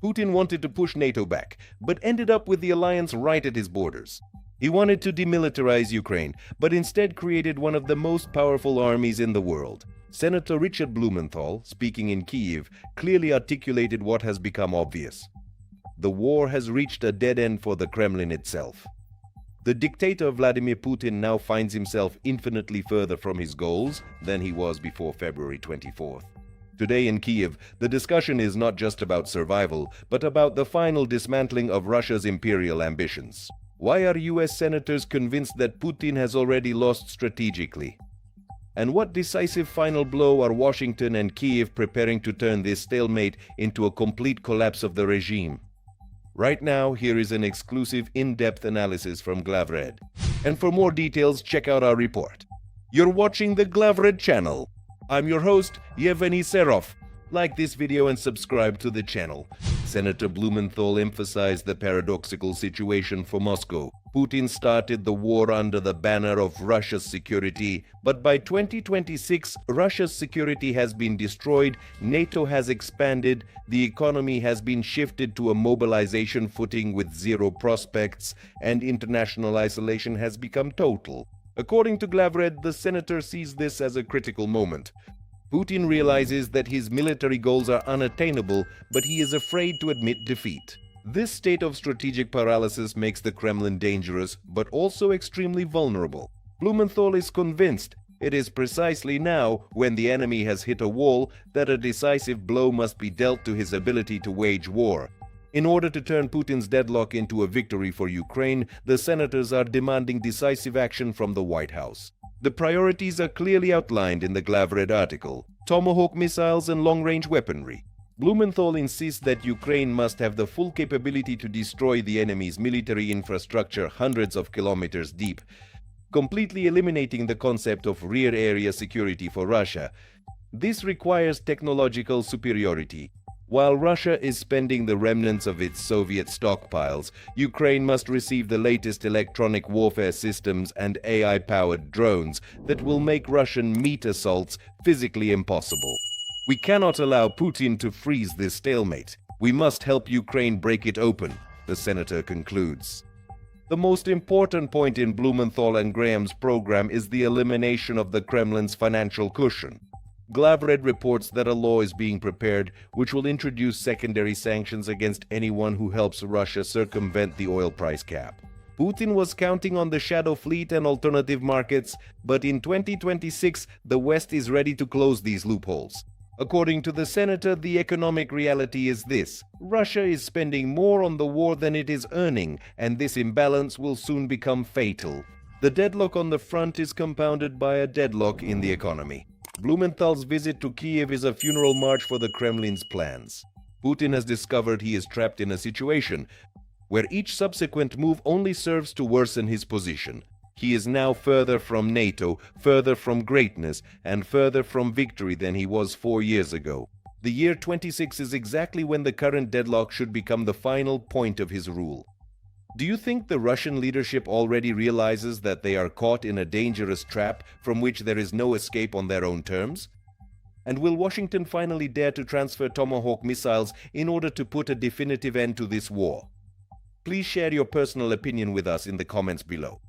Putin wanted to push NATO back, but ended up with the alliance right at his borders. He wanted to demilitarize Ukraine, but instead created one of the most powerful armies in the world. Senator Richard Blumenthal, speaking in Kyiv, clearly articulated what has become obvious. The war has reached a dead end for the Kremlin itself. The dictator Vladimir Putin now finds himself infinitely further from his goals than he was before February 24th. Today in Kyiv, the discussion is not just about survival, but about the final dismantling of Russia's imperial ambitions. Why are US senators convinced that Putin has already lost strategically? And what decisive final blow are Washington and Kyiv preparing to turn this stalemate into a complete collapse of the regime? Right now, here is an exclusive in-depth analysis from Glavred. And for more details, check out our report. You're watching the Glavred channel. I'm your host, Yevgeny Serov. Like this video and subscribe to the channel. Senator Blumenthal emphasized the paradoxical situation for Moscow. Putin started the war under the banner of Russia's security, but by 2026, Russia's security has been destroyed, NATO has expanded, the economy has been shifted to a mobilization footing with zero prospects, and international isolation has become total. According to Glavred, the senator sees this as a critical moment. Putin realizes that his military goals are unattainable, but he is afraid to admit defeat. This state of strategic paralysis makes the Kremlin dangerous, but also extremely vulnerable. Blumenthal is convinced it is precisely now, when the enemy has hit a wall, that a decisive blow must be dealt to his ability to wage war. In order to turn Putin's deadlock into a victory for Ukraine, the senators are demanding decisive action from the White House. The priorities are clearly outlined in the Glavred article: Tomahawk missiles and long-range weaponry. Blumenthal insists that Ukraine must have the full capability to destroy the enemy's military infrastructure hundreds of kilometers deep, completely eliminating the concept of rear area security for Russia. This requires technological superiority. While Russia is spending the remnants of its Soviet stockpiles, Ukraine must receive the latest electronic warfare systems and AI-powered drones that will make Russian meat assaults physically impossible. We cannot allow Putin to freeze this stalemate. We must help Ukraine break it open, the senator concludes. The most important point in Blumenthal and Graham's program is the elimination of the Kremlin's financial cushion. Glavred reports that a law is being prepared which will introduce secondary sanctions against anyone who helps Russia circumvent the oil price cap. Putin was counting on the shadow fleet and alternative markets, but in 2026, the West is ready to close these loopholes. According to the senator, the economic reality is this: Russia is spending more on the war than it is earning, and this imbalance will soon become fatal. The deadlock on the front is compounded by a deadlock in the economy. Blumenthal's visit to Kyiv is a funeral march for the Kremlin's plans. Putin has discovered he is trapped in a situation where each subsequent move only serves to worsen his position. He is now further from NATO, further from greatness, and further from victory than he was 4 years ago. The year 26 is exactly when the current deadlock should become the final point of his rule. Do you think the Russian leadership already realizes that they are caught in a dangerous trap from which there is no escape on their own terms? And will Washington finally dare to transfer Tomahawk missiles in order to put a definitive end to this war? Please share your personal opinion with us in the comments below.